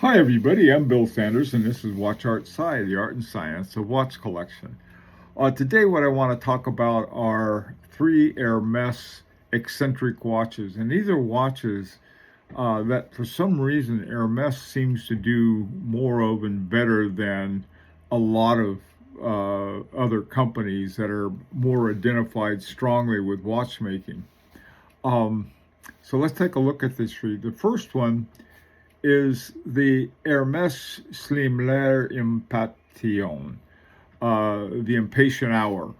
Hi everybody, I'm Bill Sanders and this is Watch Art Sci, the art and science of watch collection. Today what I want to talk about are three Hermès eccentric watches. And these are watches that for some reason Hermès seems to do more of and better than a lot of other companies that are more identified strongly with watchmaking. So let's take a look at this three. The first one is the Hermès Slimler Impation, the Impation hour.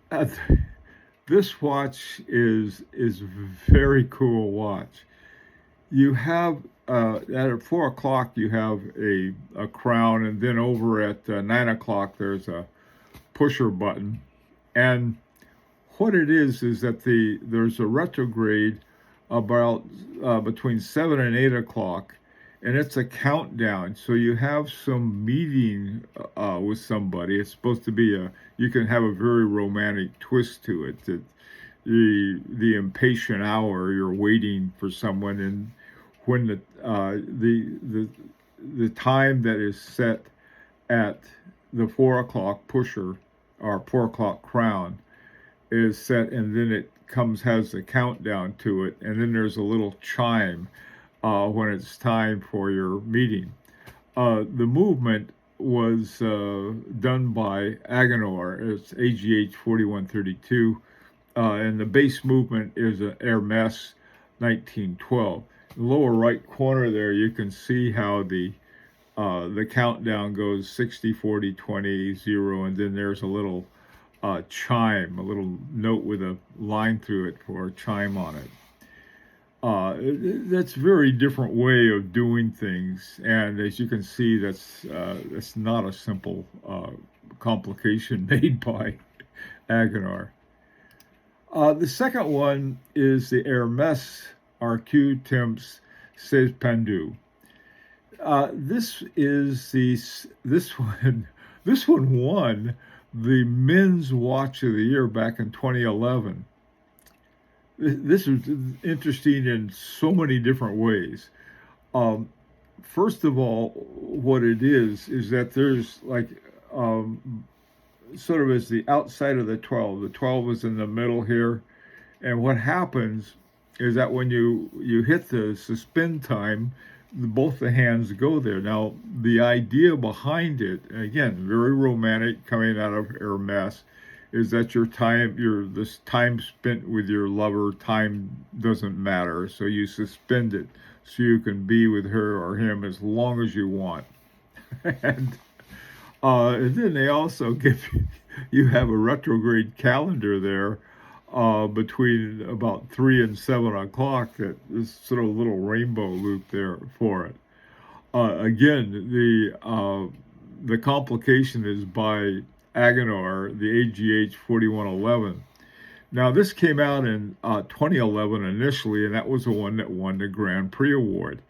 Uh, this watch is very cool watch. You have at 4 o'clock you have a crown, and then over at 9 o'clock there's a pusher button. And what it is that there's a retrograde about between 7 and 8 o'clock, and it's a countdown. So you have some meeting with somebody. It's supposed to be you can have a very romantic twist to it. That the impatient hour, you're waiting for someone, and when the time that is set at the 4 o'clock pusher or 4 o'clock crown is set, and then it has a countdown to it, and then there's a little chime when it's time for your meeting. The movement was done by Agenor. It's AGH 4132, and the base movement is an Hermès 1912. In the lower right corner there, you can see how the countdown goes 60, 40, 20, 0, and then there's a little chime, a little note with a line through it for a chime on it. That's a very different way of doing things, and as you can see, that's not a simple complication made by Agenor. The second one is the Hermès RQ Temps Ses Pendu. This one won the men's watch of the year back in 2011. This is interesting in so many different ways. First of all, what it is that there's like sort of as the outside of the 12. The 12 is in the middle here, and what happens is that when you hit the suspend time, both the hands go there. Now, the idea behind it, again, very romantic, coming out of Hermès, is that this time spent with your lover, time doesn't matter. So you suspend it so you can be with her or him as long as you want. And then they also you have a retrograde calendar there between about 3 and 7 o'clock, that is sort of a little rainbow loop there for it. Again, the complication is by Agenor, the AGH 4111. Now, this came out in 2011 initially, and that was the one that won the Grand Prix award.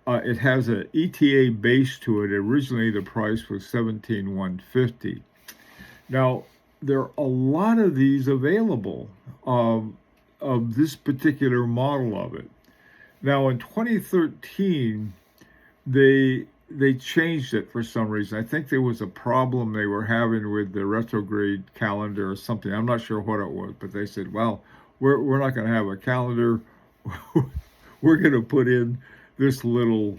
It has an ETA base to it. Originally, the price was $17,150. Now, there are a lot of these available of this particular model of it. Now, in 2013, they changed it for some reason. I think there was a problem they were having with the retrograde calendar or something. I'm not sure what it was, but they said, well, we're not going to have a calendar. We're going to put in this little,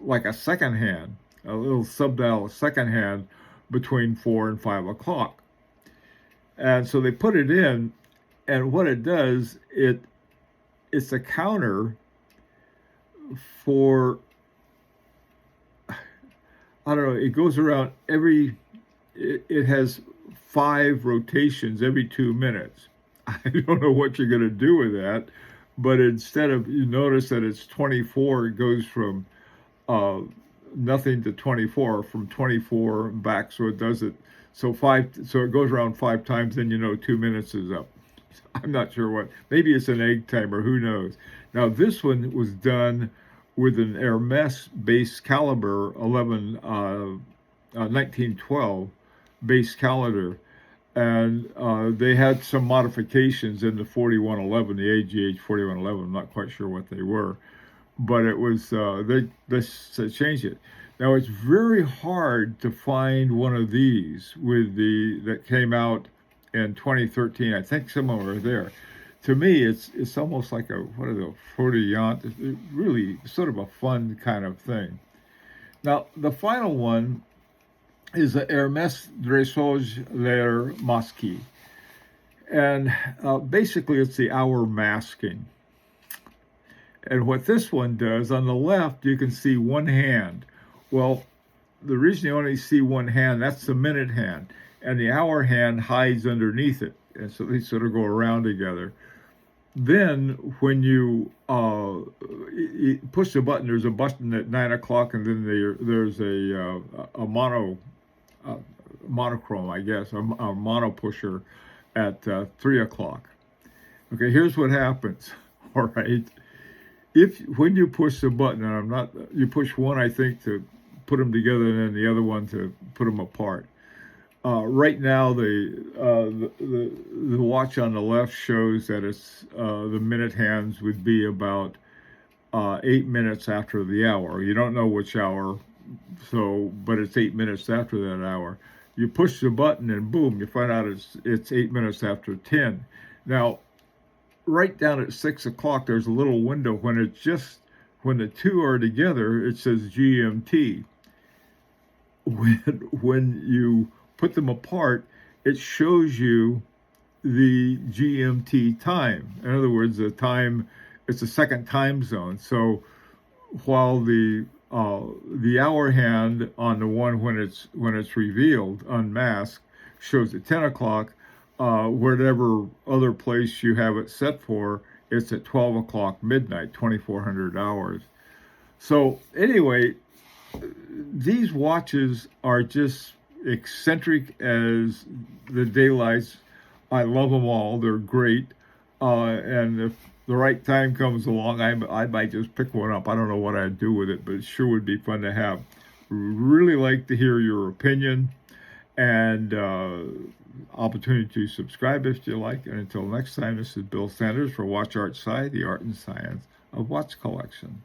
like a second hand, a little subdial second hand between 4 and 5 o'clock. And so they put it in, and what it does, it's a counter for, I don't know, it goes around it has 5 rotations every 2 minutes. I don't know what you're going to do with that, but instead of, you notice that it's 24, it goes from nothing to 24, from 24 back, so it does it, so it goes around 5 times, then 2 minutes is up. I'm not sure what, maybe it's an egg timer, who knows. Now, this one was done with an Hermès base caliber 1912 base caliber, and they had some modifications in the 4111, the AGH 4111. I'm not quite sure what they were, but it was they changed it. Now it's very hard to find one of these with that came out in 2013. I think some of them are there. To me, it's almost like what are the Frodillant? It's really sort of a fun kind of thing. Now the final one is the Hermès Dressage L'air Masqué, and basically it's the hour masking. And what this one does, on the left, you can see one hand. Well, the reason you only see one hand, that's the minute hand. And the hour hand hides underneath it. And so they sort of go around together. Then when you push the button, there's a button at 9 o'clock, and then there's a monochrome, I guess, a mono pusher at 3 o'clock. Okay, here's what happens. All right. When you push the button, and you push one, I think, to put them together, and then the other one to put them apart. Right now, the watch on the left shows that it's the minute hands would be about 8 minutes after the hour. You don't know which hour, but it's 8 minutes after that hour. You push the button, and boom, you find out it's 8 minutes after 10. Now, right down at 6 o'clock, there's a little window when the two are together, it says GMT. When you put them apart, it shows you the GMT time. In other words, the time, it's a second time zone. So while the hour hand on the one when it's revealed, unmasked, shows at 10 o'clock, whatever other place you have it set for, it's at 12 o'clock midnight, 2400 hours. So anyway, these watches are just eccentric as the daylights. I love them all. They're great. And if the right time comes along, I might just pick one up. I don't know what I'd do with it, but it sure would be fun to have. Really like to hear your opinion, and opportunity to subscribe if you like. And until next time, this is Bill Sanders for Watch Art Sci, the art and science of watch collection.